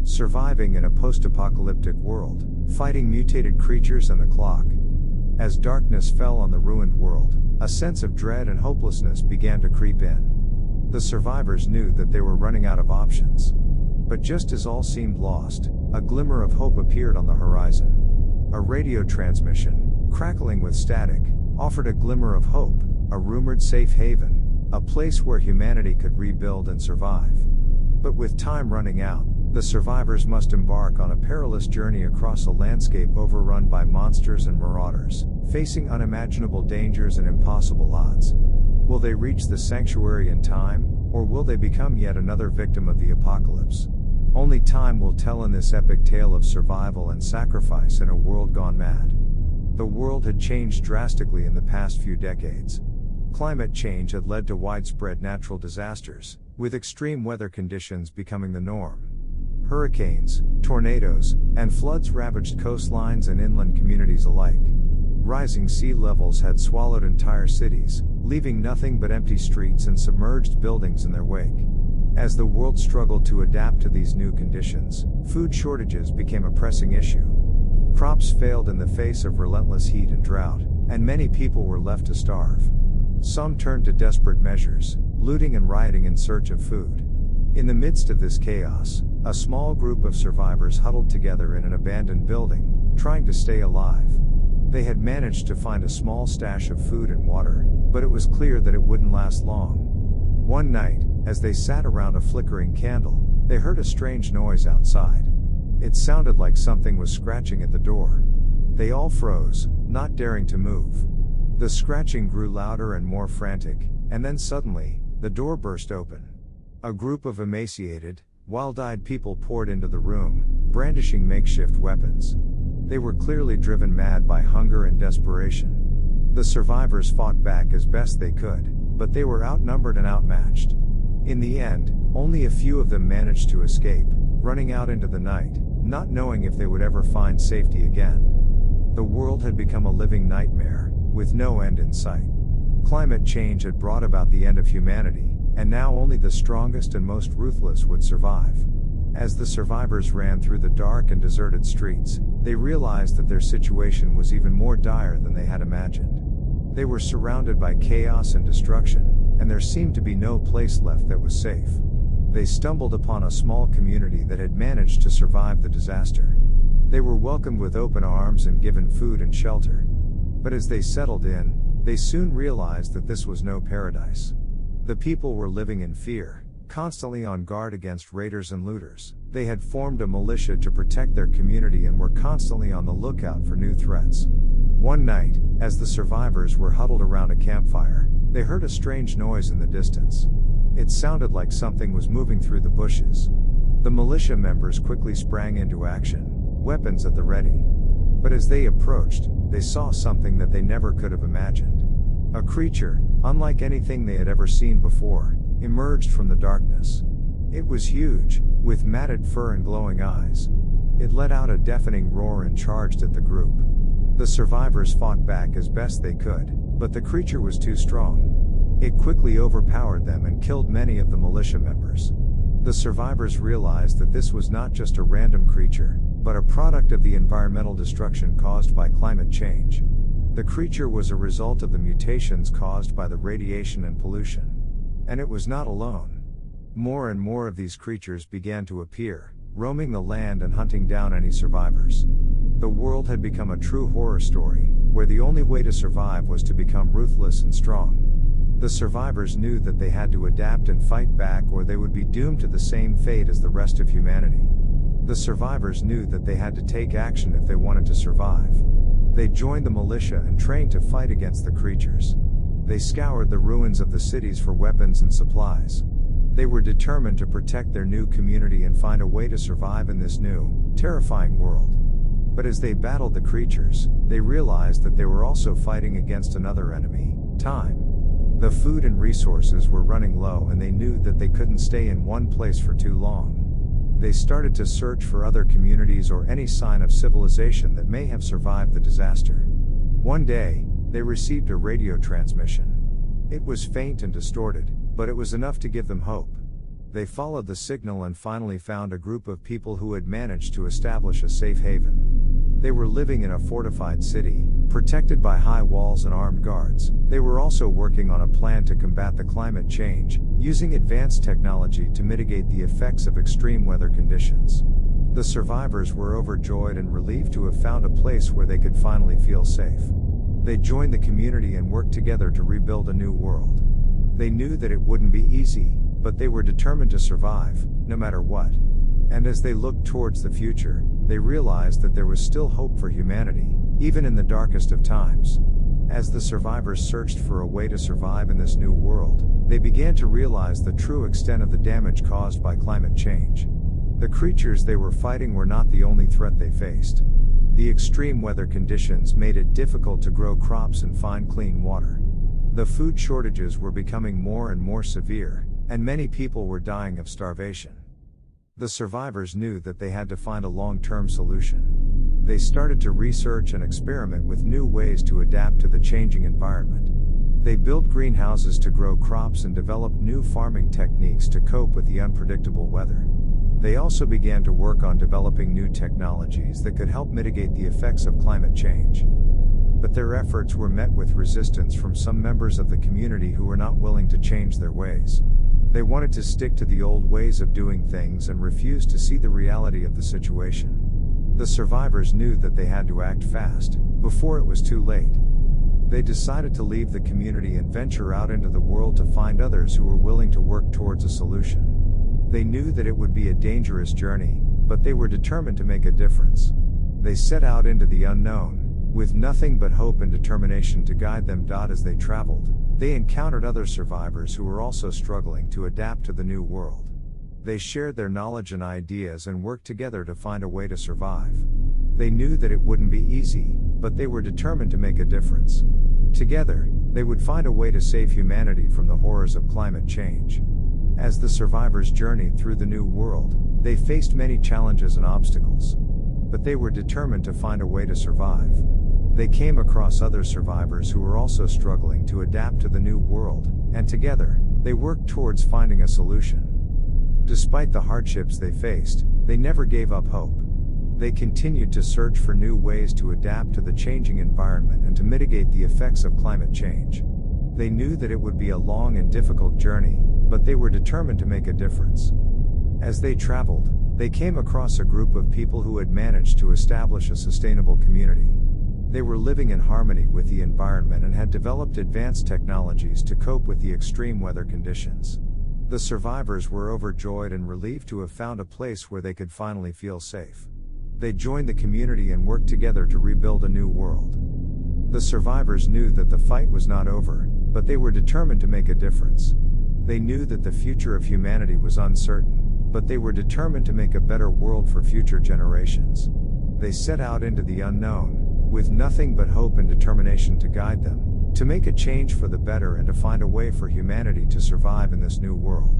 surviving in a post-apocalyptic world, fighting mutated creatures and the clock. As darkness fell on the ruined world, a sense of dread and hopelessness began to creep in. The survivors knew that they were running out of options. But just as all seemed lost, a glimmer of hope appeared on the horizon. A radio transmission, crackling with static, offered a glimmer of hope, a rumored safe haven, a place where humanity could rebuild and survive. But with time running out, the survivors must embark on a perilous journey across a landscape overrun by monsters and marauders, facing unimaginable dangers and impossible odds. Will they reach the sanctuary in time, or will they become yet another victim of the apocalypse? Only time will tell in this epic tale of survival and sacrifice in a world gone mad. The world had changed drastically in the past few decades. Climate change had led to widespread natural disasters, with extreme weather conditions becoming the norm. Hurricanes, tornadoes, and floods ravaged coastlines and inland communities alike. Rising sea levels had swallowed entire cities, leaving nothing but empty streets and submerged buildings in their wake. As the world struggled to adapt to these new conditions, food shortages became a pressing issue. Crops failed in the face of relentless heat and drought, and many people were left to starve. Some turned to desperate measures, looting and rioting in search of food. In the midst of this chaos, a small group of survivors huddled together in an abandoned building, trying to stay alive. They had managed to find a small stash of food and water, but it was clear that it wouldn't last long. One night, as they sat around a flickering candle, they heard a strange noise outside. It sounded like something was scratching at the door. They all froze, not daring to move. The scratching grew louder and more frantic, and then suddenly, the door burst open. A group of emaciated, wild-eyed people poured into the room, brandishing makeshift weapons. They were clearly driven mad by hunger and desperation. The survivors fought back as best they could, but they were outnumbered and outmatched. In the end, only a few of them managed to escape, running out into the night, not knowing if they would ever find safety again. The world had become a living nightmare, with no end in sight. Climate change had brought about the end of humanity, and now only the strongest and most ruthless would survive. As the survivors ran through the dark and deserted streets, they realized that their situation was even more dire than they had imagined. They were surrounded by chaos and destruction, and there seemed to be no place left that was safe. They stumbled upon a small community that had managed to survive the disaster. They were welcomed with open arms and given food and shelter. But as they settled in, they soon realized that this was no paradise. The people were living in fear, constantly on guard against raiders and looters. They had formed a militia to protect their community and were constantly on the lookout for new threats. One night, as the survivors were huddled around a campfire, they heard a strange noise in the distance. It sounded like something was moving through the bushes. The militia members quickly sprang into action, weapons at the ready. But as they approached, they saw something that they never could have imagined. A creature, unlike anything they had ever seen before, emerged from the darkness. It was huge, with matted fur and glowing eyes. It let out a deafening roar and charged at the group. The survivors fought back as best they could, but the creature was too strong. It quickly overpowered them and killed many of the militia members. The survivors realized that this was not just a random creature, but a product of the environmental destruction caused by climate change. The creature was a result of the mutations caused by the radiation and pollution. And it was not alone. More and more of these creatures began to appear, roaming the land and hunting down any survivors. The world had become a true horror story, where the only way to survive was to become ruthless and strong. The survivors knew that they had to adapt and fight back or they would be doomed to the same fate as the rest of humanity. The survivors knew that they had to take action if they wanted to survive. They joined the militia and trained to fight against the creatures. They scoured the ruins of the cities for weapons and supplies. They were determined to protect their new community and find a way to survive in this new, terrifying world. But as they battled the creatures, they realized that they were also fighting against another enemy, time. The food and resources were running low and they knew that they couldn't stay in one place for too long. They started to search for other communities or any sign of civilization that may have survived the disaster. One day, they received a radio transmission. It was faint and distorted, but it was enough to give them hope. They followed the signal and finally found a group of people who had managed to establish a safe haven. They were living in a fortified city, protected by high walls and armed guards. They were also working on a plan to combat the climate change, using advanced technology to mitigate the effects of extreme weather conditions. The survivors were overjoyed and relieved to have found a place where they could finally feel safe. They joined the community and worked together to rebuild a new world. They knew that it wouldn't be easy, but they were determined to survive, no matter what. And as they looked towards the future, they realized that there was still hope for humanity, even in the darkest of times. As the survivors searched for a way to survive in this new world, they began to realize the true extent of the damage caused by climate change. The creatures they were fighting were not the only threat they faced. The extreme weather conditions made it difficult to grow crops and find clean water. The food shortages were becoming more and more severe, and many people were dying of starvation. The survivors knew that they had to find a long-term solution. They started to research and experiment with new ways to adapt to the changing environment. They built greenhouses to grow crops and developed new farming techniques to cope with the unpredictable weather. They also began to work on developing new technologies that could help mitigate the effects of climate change. But their efforts were met with resistance from some members of the community who were not willing to change their ways. They wanted to stick to the old ways of doing things and refused to see the reality of the situation. The survivors knew that they had to act fast, before it was too late. They decided to leave the community and venture out into the world to find others who were willing to work towards a solution. They knew that it would be a dangerous journey, but they were determined to make a difference. They set out into the unknown, with nothing but hope and determination to guide them. As they traveled, they encountered other survivors who were also struggling to adapt to the new world. They shared their knowledge and ideas and worked together to find a way to survive. They knew that it wouldn't be easy, but they were determined to make a difference. Together, they would find a way to save humanity from the horrors of climate change. As the survivors journeyed through the new world, they faced many challenges and obstacles. But they were determined to find a way to survive. They came across other survivors who were also struggling to adapt to the new world, and together, they worked towards finding a solution. Despite the hardships they faced, they never gave up hope. They continued to search for new ways to adapt to the changing environment and to mitigate the effects of climate change. They knew that it would be a long and difficult journey, but they were determined to make a difference. As they traveled, they came across a group of people who had managed to establish a sustainable community. They were living in harmony with the environment and had developed advanced technologies to cope with the extreme weather conditions. The survivors were overjoyed and relieved to have found a place where they could finally feel safe. They joined the community and worked together to rebuild a new world. The survivors knew that the fight was not over, but they were determined to make a difference. They knew that the future of humanity was uncertain, but they were determined to make a better world for future generations. They set out into the unknown, with nothing but hope and determination to guide them, to make a change for the better and to find a way for humanity to survive in this new world.